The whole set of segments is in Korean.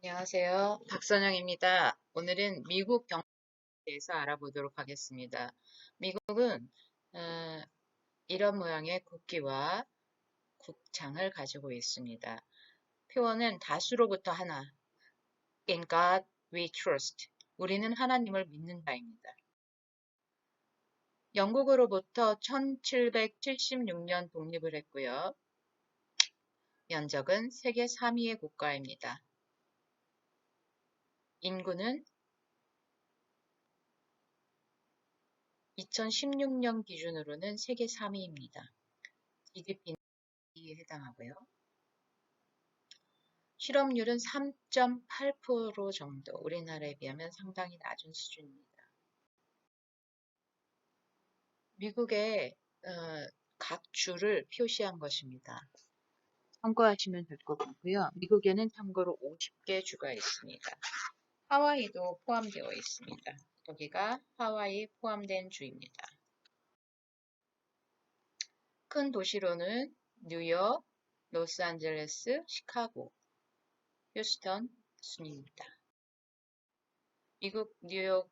안녕하세요. 박선영입니다. 오늘은 미국 경제에 대해서 알아보도록 하겠습니다. 미국은 어, 이런 모양의 국기와 국창을 가지고 있습니다. 표어는 다수로부터 하나, In God we trust. 우리는 하나님을 믿는다입니다. 영국으로부터 1776년 독립을 했고요. 면적은 세계 3위의 국가입니다. 인구는 2016년 기준으로는 세계 3위입니다. GDP에 해당하고요. 실업률은 3.8% 정도, 우리나라에 비하면 상당히 낮은 수준입니다. 미국의 각 주를 표시한 것입니다. 참고하시면 될 것 같고요. 미국에는 참고로 50개 주가 있습니다. 하와이도 포함되어 있습니다. 여기가 하와이 포함된 주입니다. 큰 도시로는 뉴욕, 로스앤젤레스, 시카고, 휴스턴 순입니다. 미국 뉴욕입니다.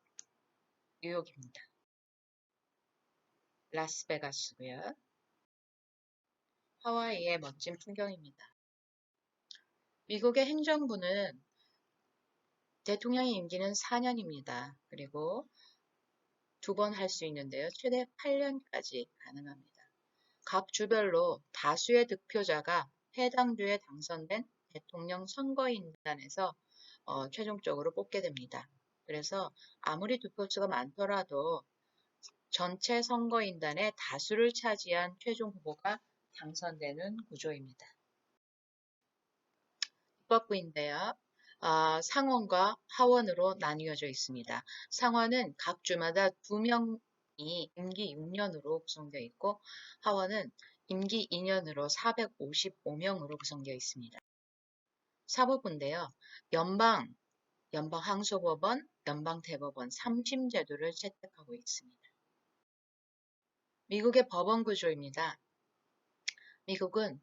라스베가스고요. 하와이의 멋진 풍경입니다. 미국의 행정부는 대통령의 임기는 4년입니다. 그리고 2번 할 수 있는데요. 최대 8년까지 가능합니다. 각 주별로 다수의 득표자가 해당 주에 당선된 대통령 선거인단에서 최종적으로 뽑게 됩니다. 그래서 아무리 득표수가 많더라도 전체 선거인단의 다수를 차지한 최종 후보가 당선되는 구조입니다. 입법부인데요. 상원과 하원으로 나뉘어져 있습니다. 상원은 각 주마다 2명이 임기 6년으로 구성되어 있고 하원은 임기 2년으로 455명으로 구성되어 있습니다. 사법부인데요. 연방 항소법원, 연방 대법원 3심 제도를 채택하고 있습니다. 미국의 법원 구조입니다. 미국은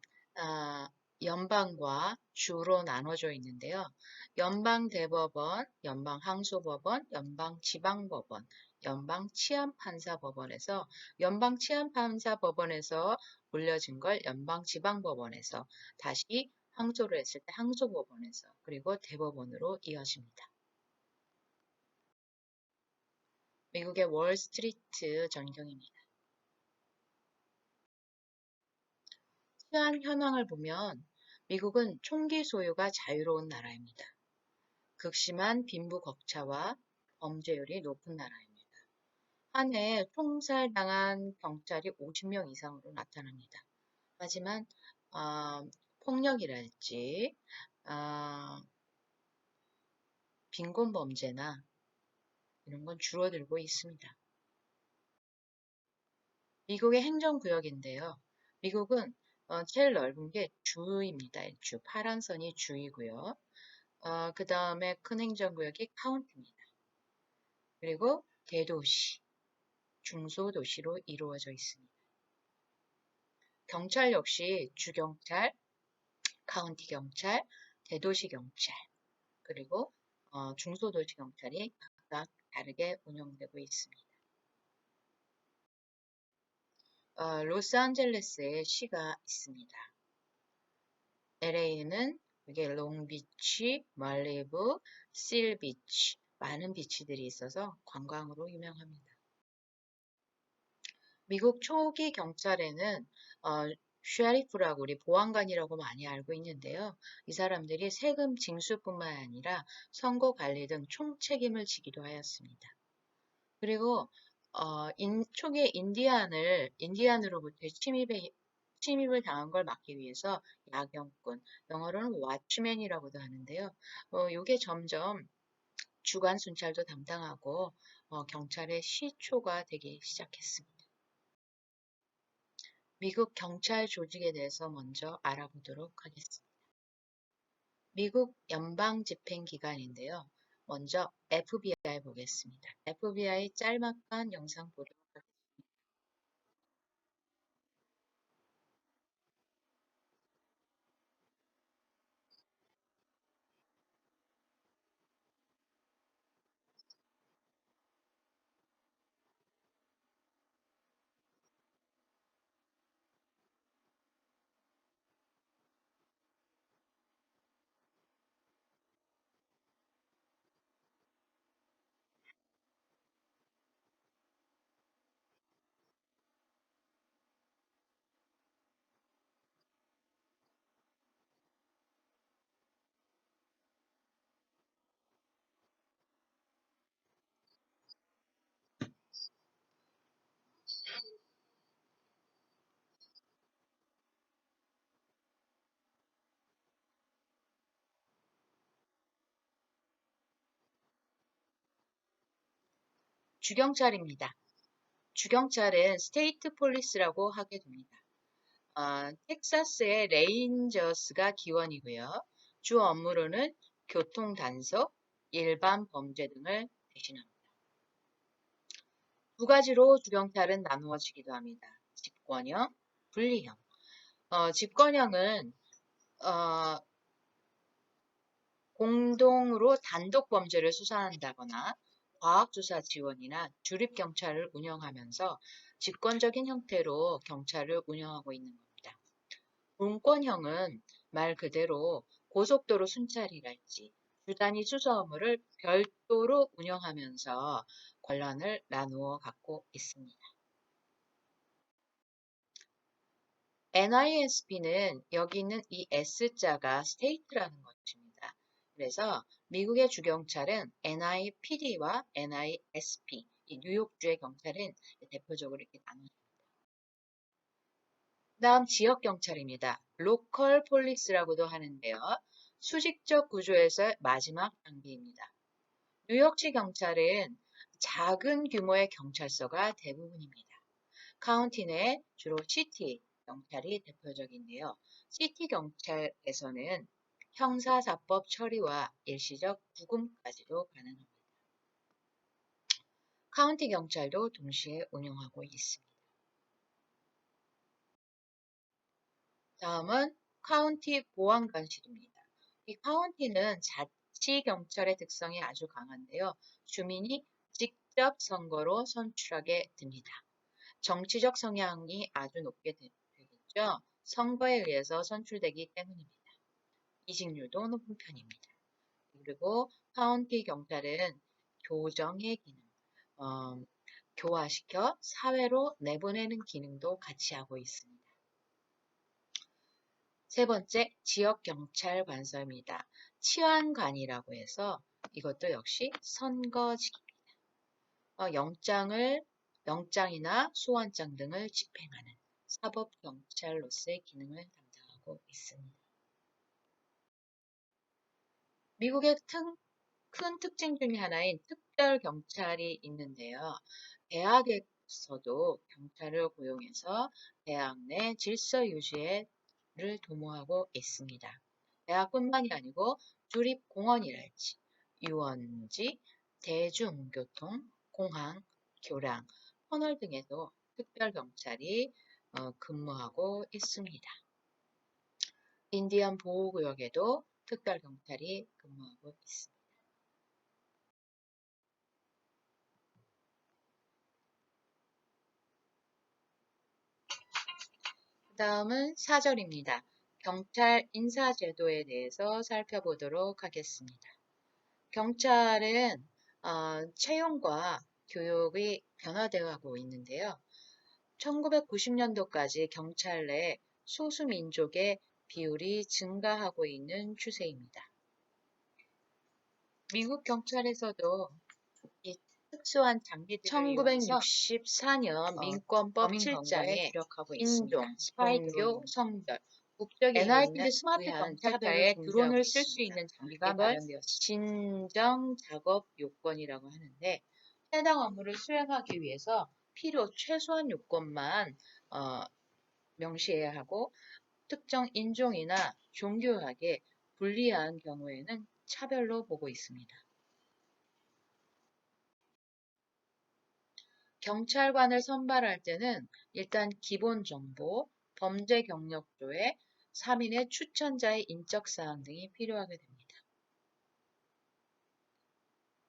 연방과 주로 나눠져 있는데요. 연방대법원, 연방항소법원, 연방지방법원, 연방치안판사법원에서 연방치안판사법원에서 올려진 걸 연방지방법원에서 다시 항소를 했을 때 항소법원에서 그리고 대법원으로 이어집니다. 미국의 월스트리트 전경입니다. 치안 현황을 보면 미국은 총기 소유가 자유로운 나라입니다. 극심한 빈부격차와 범죄율이 높은 나라입니다. 한 해에 총살당한 경찰이 50명 이상으로 나타납니다. 하지만 폭력이랄지 빈곤범죄나 이런 건 줄어들고 있습니다. 미국의 행정구역인데요. 미국은 제일 넓은 게 주입니다. 주, 파란 선이 주이고요. 그 다음에 큰 행정구역이 카운티입니다. 그리고 대도시, 중소도시로 이루어져 있습니다. 경찰 역시 주경찰, 카운티 경찰, 대도시 경찰, 그리고 중소도시 경찰이 각각 다르게 운영되고 있습니다. 로스앤젤레스에 시가 있습니다. LA는 이게 롱비치, 말리부, 실비치, 많은 비치들이 있어서 관광으로 유명합니다. 미국 초기 경찰에는 쉐리프라고 우리 보안관이라고 많이 알고 있는데요. 이 사람들이 세금 징수뿐만 아니라 선거 관리 등 총책임을 지기도 하였습니다. 그리고 초기에 인디안으로부터 침입을 당한 걸 막기 위해서 야경꾼, 영어로는 왓츠맨이라고도 하는데요. 이게 점점 주간 순찰도 담당하고 경찰의 시초가 되기 시작했습니다. 미국 경찰 조직에 대해서 먼저 알아보도록 하겠습니다. 미국 연방집행기관인데요. 먼저 FBI 보겠습니다. FBI 짤막한 영상 보도록 하겠습니다. 주경찰입니다. 주경찰은 스테이트 폴리스라고 하게 됩니다. 텍사스의 레인저스가 기원이고요. 주 업무로는 교통 단속, 일반 범죄 등을 대신합니다. 두 가지로 주경찰은 나누어지기도 합니다. 집권형, 분리형. 집권형은 공동으로 단독 범죄를 수사한다거나 과학조사 지원이나 주립경찰을 운영하면서 집권적인 형태로 경찰을 운영하고 있는 겁니다. 분권형은 말 그대로 고속도로 순찰이랄지 주단위 수사 업무를 별도로 운영하면서 권한을 나누어 갖고 있습니다. NISP는 여기 있는 이 S자가 state라는 것입니다. 그래서 미국의 주경찰은 NIPD와 NISP, 이 뉴욕주의 경찰은 대표적으로 이렇게 나눠집니다. 다음 지역경찰입니다. 로컬 폴리스라고도 하는데요. 수직적 구조에서 마지막 단계입니다. 뉴욕시 경찰은 작은 규모의 경찰서가 대부분입니다. 카운티 내 주로 시티 경찰이 대표적인데요. 시티 경찰에서는 형사사법 처리와 일시적 구금까지도 가능합니다. 카운티 경찰도 동시에 운영하고 있습니다. 다음은 카운티 보안관실입니다. 이 카운티는 자치경찰의 특성이 아주 강한데요. 주민이 직접 선거로 선출하게 됩니다. 정치적 성향이 아주 높게 되겠죠. 선거에 의해서 선출되기 때문입니다. 이직률도 높은 편입니다. 그리고 카운티 경찰은 교정의 기능, 교화시켜 사회로 내보내는 기능도 같이 하고 있습니다. 세 번째, 지역경찰관서입니다. 치안관이라고 해서 이것도 역시 선거직입니다. 영장이나 소환장 등을 집행하는 사법경찰로서의 기능을 담당하고 있습니다. 미국의 큰 특징 중에 하나인 특별경찰이 있는데요. 대학에서도 경찰을 고용해서 대학 내 질서 유지를 도모하고 있습니다. 대학뿐만이 아니고 주립공원이랄지, 유원지, 대중교통, 공항, 교량, 터널 등에도 특별경찰이 근무하고 있습니다. 인디언 보호구역에도 특별경찰이 근무하고 있습니다. 다음은 4절입니다. 경찰 인사제도에 대해서 살펴보도록 하겠습니다. 경찰은 채용과 교육이 변화되어 가고 있는데요. 1990년도까지 경찰 내 소수민족의 비율이 증가하고 있는 추세입니다. 미국 경찰에서도 이 특수한 장비들을 1964년 민권법 7장에 인종, 종교, 성별, 국적에 NIPD 스마트 경찰차에 드론을 쓸 수 있는 장비가 마련되었습니다. 진정 작업 요건이라고 하는데 해당 업무를 수행하기 위해서 필요 최소한 요건만 명시해야 하고 특정 인종이나 종교학에 불리한 경우에는 차별로 보고 있습니다. 경찰관을 선발할 때는 일단 기본 정보, 범죄 경력조회, 3인의 추천자의 인적사항 등이 필요하게 됩니다.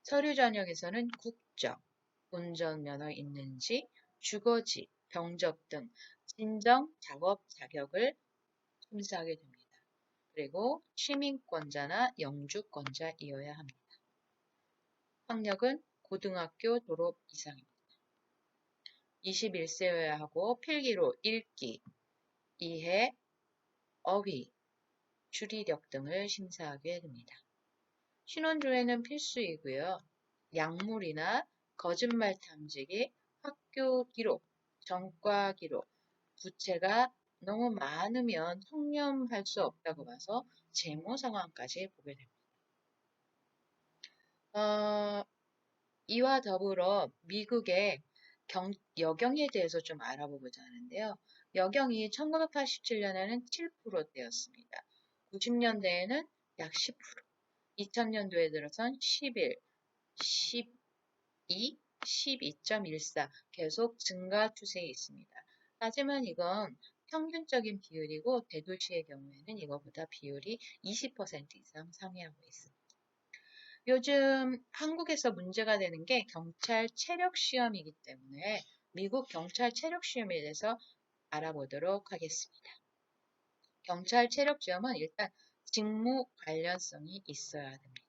서류 전형에서는 국적, 운전면허 있는지, 주거지, 병적 등 진정 작업 자격을 심사하게 됩니다. 그리고 시민권자나 영주권자이어야 합니다. 학력은 고등학교 졸업 이상입니다. 21세여야 하고 필기로 읽기, 이해, 어휘, 추리력 등을 심사하게 됩니다. 신원조회는 필수이고요. 약물이나 거짓말 탐지기, 학교 기록, 전과 기록, 부채가 너무 많으면 통념할 수 없다고 봐서 재무 상황까지 보게 됩니다. 이와 더불어 미국의 여경에 대해서 좀 알아보고자 하는데요. 여경이 1987년에는 7%대였습니다. 90년대에는 약 10%, 2000년도에 들어선 11, 12, 12.14 계속 증가 추세에 있습니다. 하지만 이건 평균적인 비율이고 대도시의 경우에는 이거보다 비율이 20% 이상 상회하고 있습니다. 요즘 한국에서 문제가 되는 게 경찰 체력 시험이기 때문에 미국 경찰 체력 시험에 대해서 알아보도록 하겠습니다. 경찰 체력 시험은 일단 직무 관련성이 있어야 됩니다.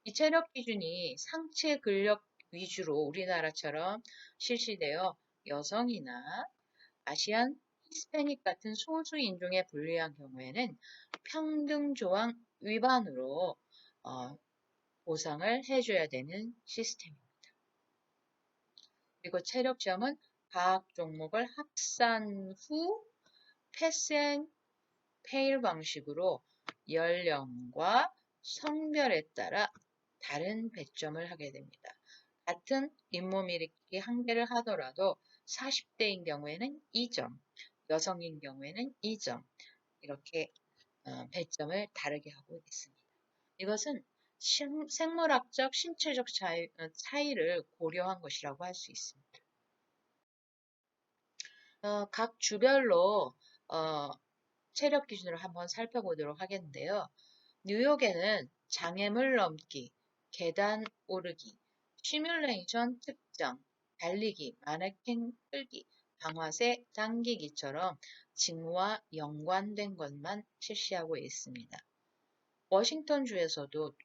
이 체력 기준이 상체 근력 위주로 우리나라처럼 실시되어 여성이나 아시안, 히스패닉 같은 소수 인종에 분류한 경우에는 평등조항 위반으로 보상을 해줘야 되는 시스템입니다. 그리고 체력 시험은 각 종목을 합산 후 패스 앤 페일 방식으로 연령과 성별에 따라 다른 배점을 하게 됩니다. 같은 잇몸 일으키기 한 개를 하더라도 40대인 경우에는 2점, 여성인 경우에는 2점 이렇게 배점을 다르게 하고 있습니다. 이것은 생물학적, 신체적 차이를 고려한 것이라고 할 수 있습니다. 각 주별로 체력 기준으로 한번 살펴보도록 하겠는데요. 뉴욕에는 장애물 넘기, 계단 오르기, 시뮬레이션 측정, 달리기, 마네킹 끌기, 방아쇠 당기기처럼 직무와 연관된 것만 실시하고 있습니다. 워싱턴주에서도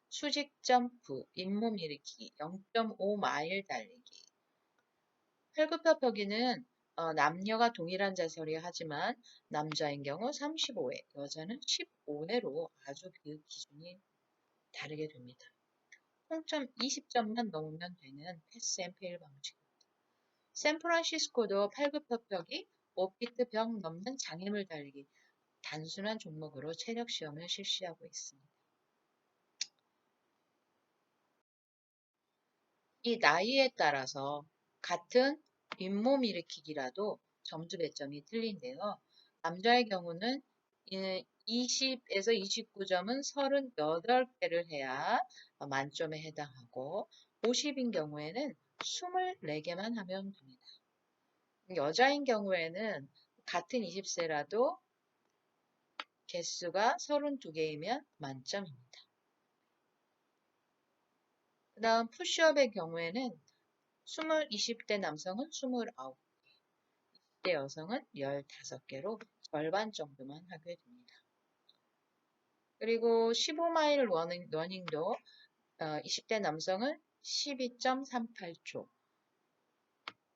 수직 점프, 잇몸 일으키기, 0.5마일 달리기. 팔굽혀펴기는 남녀가 동일한 자세를 하지만 남자인 경우 35회, 여자는 15회로 아주 그 기준이 다르게 됩니다. 총점 20점만 넘으면 되는 패스 앤 페일 방식입니다. 샌프란시스코도 팔굽혀펴기, 5피트 벽 넘는 장애물 달리기 단순한 종목으로 체력 시험을 실시하고 있습니다. 이 나이에 따라서 같은 잇몸 일으키기라도 점수 배점이 틀린데요. 남자의 경우는 20에서 29점은 38개를 해야 만점에 해당하고 50인 경우에는 24개만 하면 됩니다. 여자인 경우에는 같은 20세라도 개수가 32개이면 만점입니다. 그 다음 푸시업의 경우에는 20대 남성은 29개, 20대 여성은 15개로 절반 정도만 하게 됩니다. 그리고 15마일 러닝도 20대 남성은 12.38초,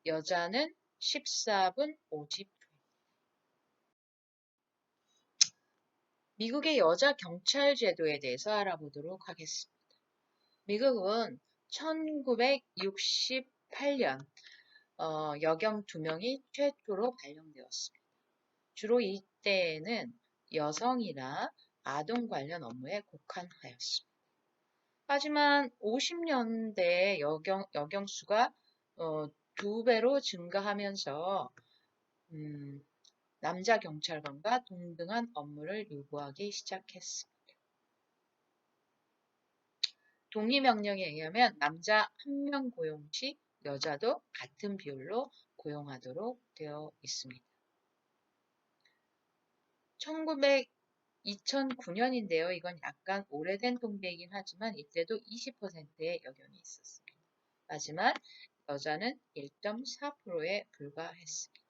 여자는 14분 50초. 미국의 여자 경찰 제도에 대해서 알아보도록 하겠습니다. 미국은 1968년 여경 2명이 최초로 발령되었습니다. 주로 이때에는 여성이나 아동 관련 업무에 국한하였습니다. 하지만 50년대 여경 수가 2배로 증가하면서 남자 경찰관과 동등한 업무를 요구하기 시작했습니다. 동의명령에 의하면 남자 1명 고용 시 여자도 같은 비율로 고용하도록 되어 있습니다. 2009년인데요. 이건 약간 오래된 통계이긴 하지만 이때도 20%의 여경이 있었습니다. 하지만 여자는 1.4%에 불과했습니다.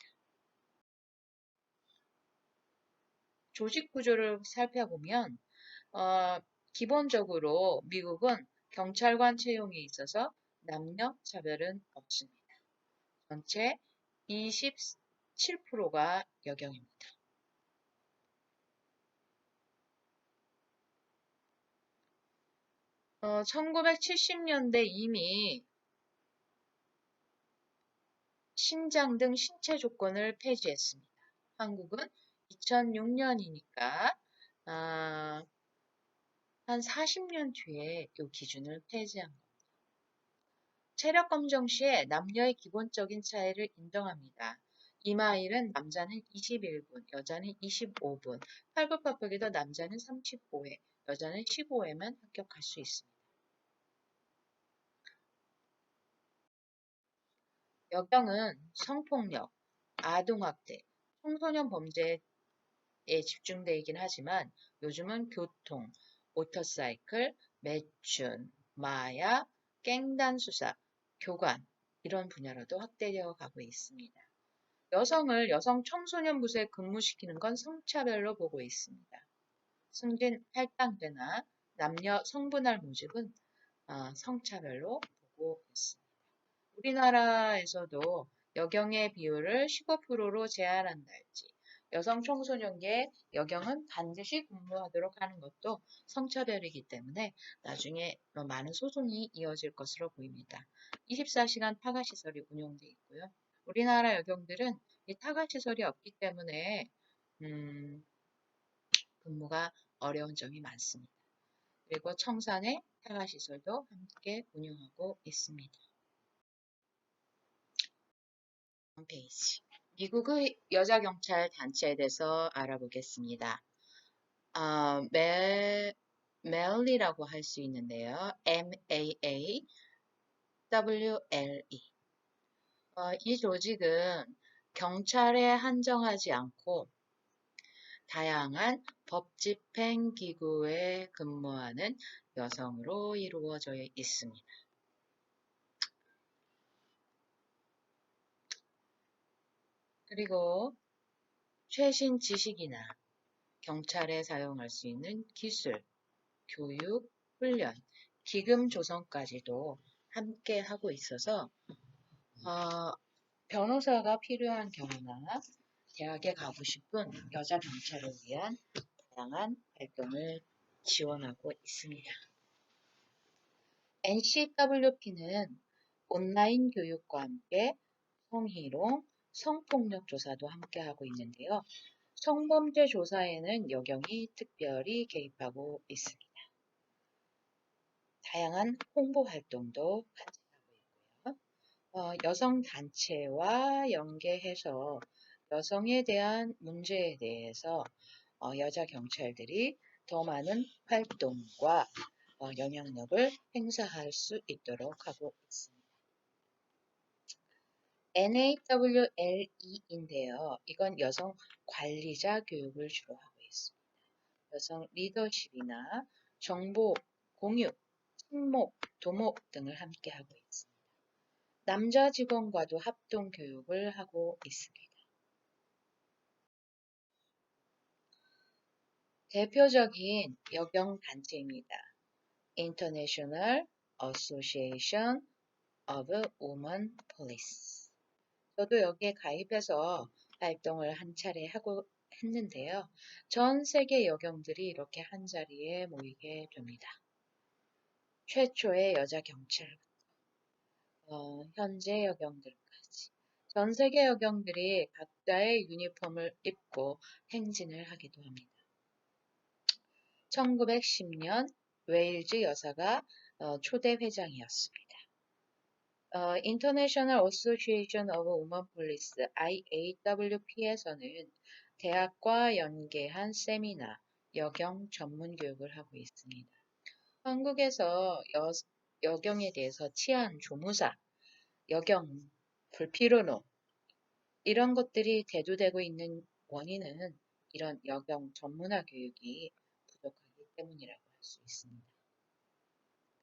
조직 구조를 살펴보면 기본적으로 미국은 경찰관 채용에 있어서 남녀 차별은 없습니다. 전체 27%가 여경입니다. 1970년대 이미 신장 등 신체 조건을 폐지했습니다. 한국은 2006년이니까 한 40년 뒤에 이 기준을 폐지한 겁니다. 체력 검정 시에 남녀의 기본적인 차이를 인정합니다. 이마일은 남자는 21분, 여자는 25분, 팔굽혀펴기도 남자는 35회, 여자는 15회만 합격할 수 있습니다. 여경은 성폭력, 아동학대, 청소년 범죄에 집중되긴 하지만 요즘은 교통, 모터사이클, 매춘, 마약, 깽단 수사, 교관 이런 분야로도 확대되어 가고 있습니다. 여성을 여성 청소년 부서에 근무시키는 건 성차별로 보고 있습니다. 승진 할당제나 남녀 성분할 모집은 성차별로 보고 있습니다. 우리나라에서도 여경의 비율을 15%로 제한한다 할지 여성 청소년계 여경은 반드시 근무하도록 하는 것도 성차별이기 때문에 나중에 많은 소송이 이어질 것으로 보입니다. 24시간 타가시설이 운영되어 있고요. 우리나라 여경들은 이 타가시설이 없기 때문에 근무가 어려운 점이 많습니다. 그리고 청산의 타가시설도 함께 운영하고 있습니다. 홈페이지. 미국의 여자 경찰 단체에 대해서 알아보겠습니다. 멜리라고 할 수 있는데요. MAAWLE. 이 조직은 경찰에 한정하지 않고 다양한 법 집행 기구에 근무하는 여성으로 이루어져 있습니다. 그리고 최신 지식이나 경찰에 사용할 수 있는 기술, 교육, 훈련, 기금 조성까지도 함께 하고 있어서 변호사가 필요한 경우나 대학에 가고 싶은 여자 경찰을 위한 다양한 활동을 지원하고 있습니다. NCWP는 온라인 교육과 함께 성희롱, 성폭력 조사도 함께 하고 있는데요. 성범죄 조사에는 여경이 특별히 개입하고 있습니다. 다양한 홍보 활동도 같이 하고 있고요. 여성 단체와 연계해서 여성에 대한 문제에 대해서 여자 경찰들이 더 많은 활동과 영향력을 행사할 수 있도록 하고 있습니다. NAWLE인데요. 이건 여성 관리자 교육을 주로 하고 있습니다. 여성 리더십이나 정보 공유, 친목, 도목 등을 함께 하고 있습니다. 남자 직원과도 합동 교육을 하고 있습니다. 대표적인 여경 단체입니다. International Association of Women Police. 저도 여기에 가입해서 활동을 한 차례 하고 했는데요. 전 세계 여경들이 이렇게 한 자리에 모이게 됩니다. 최초의 여자 경찰, 현재 여경들까지. 전 세계 여경들이 각자의 유니폼을 입고 행진을 하기도 합니다. 1910년 웨일즈 여사가 초대 회장이었습니다. International Association of Women Police IAWP에서는 대학과 연계한 세미나, 여경 전문 교육을 하고 있습니다. 한국에서 여경에 대해서 치안 조무사, 여경 불필요노 이런 것들이 대두되고 있는 원인은 이런 여경 전문화 교육이 부족하기 때문이라고 할 수 있습니다.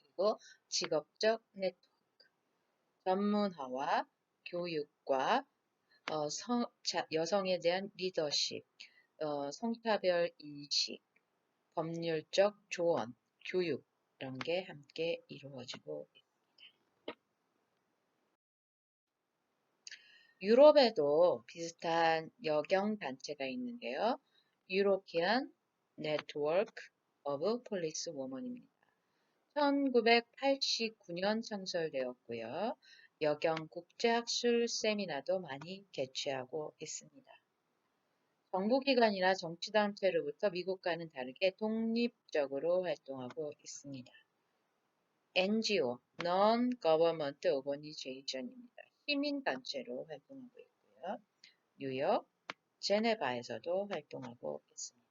그리고 직업적 네트워크, 전문화와 교육과 여성에 대한 리더십, 성차별 인식, 법률적 조언, 교육 이런 게 함께 이루어지고 있습니다. 유럽에도 비슷한 여경 단체가 있는데요. European Network of Police Women입니다. 1989년 창설되었고요. 여경 국제학술 세미나도 많이 개최하고 있습니다. 정부기관이나 정치단체로부터 미국과는 다르게 독립적으로 활동하고 있습니다. NGO, Non-Government Organization입니다. 시민단체로 활동하고 있고요. 뉴욕, 제네바에서도 활동하고 있습니다.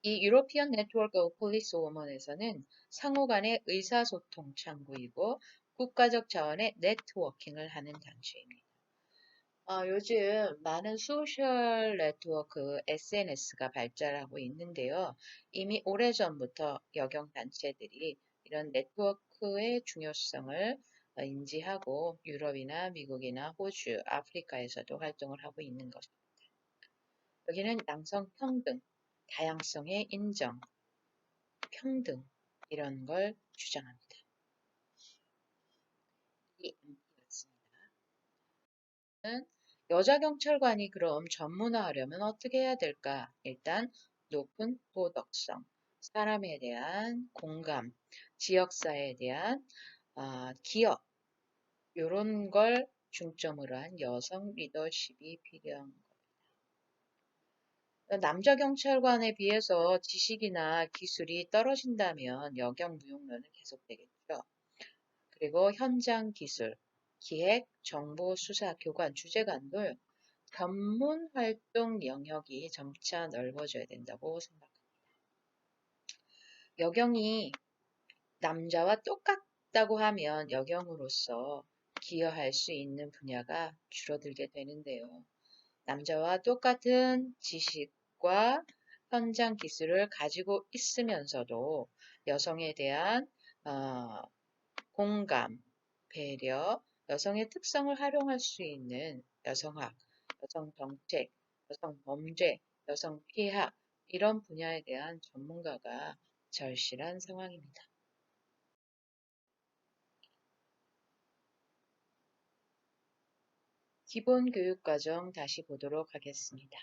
이 유로피언 네트워크 오브 폴리스 워먼에서는 상호 간의 의사소통 창구이고 국가적 차원의 네트워킹을 하는 단체입니다. 요즘 많은 소셜 네트워크 SNS가 발달하고 있는데요. 이미 오래전부터 여경단체들이 이런 네트워크의 중요성을 인지하고 유럽이나 미국이나 호주, 아프리카에서도 활동을 하고 있는 것입니다. 여기는 양성 평등, 다양성의 인정, 평등 이런 걸 주장합니다. 여자 경찰관이 그럼 전문화하려면 어떻게 해야 될까? 일단 높은 도덕성, 사람에 대한 공감, 지역사회에 대한 기업 이런 걸 중점으로 한 여성 리더십이 필요한 겁니다. 남자 경찰관에 비해서 지식이나 기술이 떨어진다면 여경 무용론은 계속되겠죠. 그리고 현장 기술, 기획, 정보, 수사, 교관, 주재관들 전문 활동 영역이 점차 넓어져야 된다고 생각합니다. 여경이 남자와 똑같다고 하면 여경으로서 기여할 수 있는 분야가 줄어들게 되는데요. 남자와 똑같은 지식과 현장 기술을 가지고 있으면서도 여성에 대한 공감, 배려, 여성의 특성을 활용할 수 있는 여성학, 여성 정책, 여성 범죄, 여성 피해학 이런 분야에 대한 전문가가 절실한 상황입니다. 기본교육과정 다시 보도록 하겠습니다.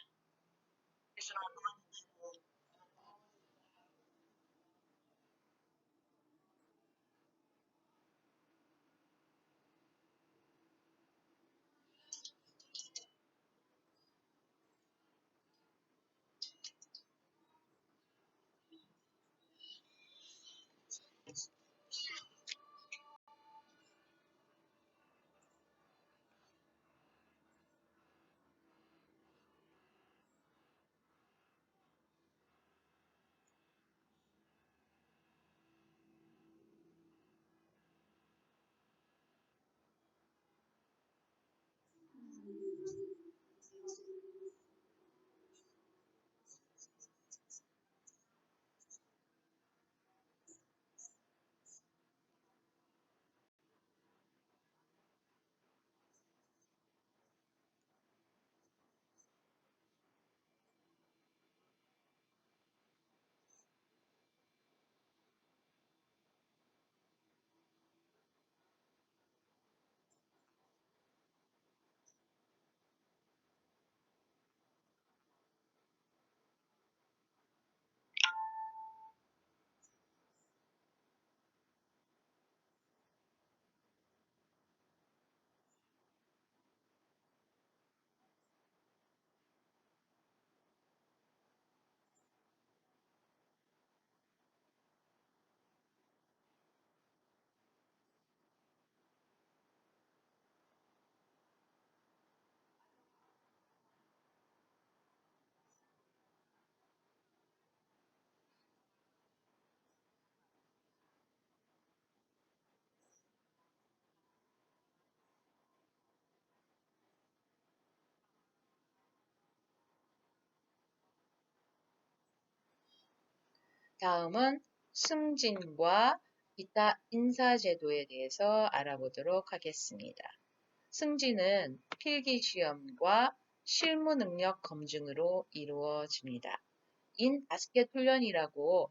다음은 승진과 기타 인사제도에 대해서 알아보도록 하겠습니다. 승진은 필기시험과 실무능력 검증으로 이루어집니다. 인바스켓 훈련이라고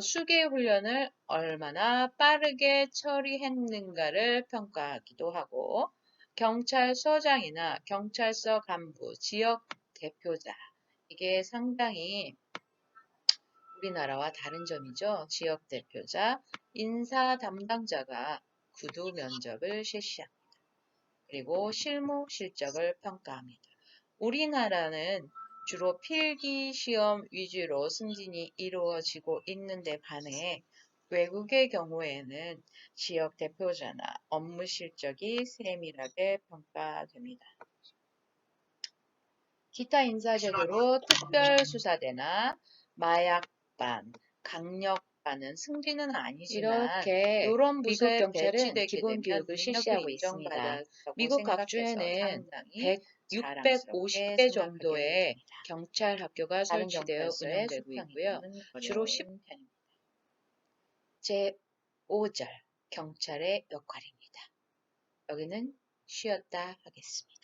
수개 훈련을 얼마나 빠르게 처리했는가를 평가하기도 하고 경찰서장이나 경찰서 간부, 지역 대표자 이게 상당히 우리나라와 다른 점이죠. 지역 대표자, 인사 담당자가 구두 면접을 실시합니다. 그리고 실무 실적을 평가합니다. 우리나라는 주로 필기 시험 위주로 승진이 이루어지고 있는데 반해 외국의 경우에는 지역 대표자나 업무 실적이 세밀하게 평가됩니다. 기타 인사제도로 특별수사대나 마약반, 강력반은 승진은 아니지만 이렇게 이런 미국 부서에 경찰은 배치되게 기본 되면 교육을 능력이 실시하고 있습니다. 인정받았다고 미국 생각해서 각주에는 상당히 100, 자랑스럽게 650개 생각하게 정도의 됩니다. 경찰 학교가 다른 설치되어 경찰서에 운영되고 있고요. 속하기는 주로 어려운 편입니다. 제5절 경찰의 역할입니다. 여기는 쉬었다 하겠습니다.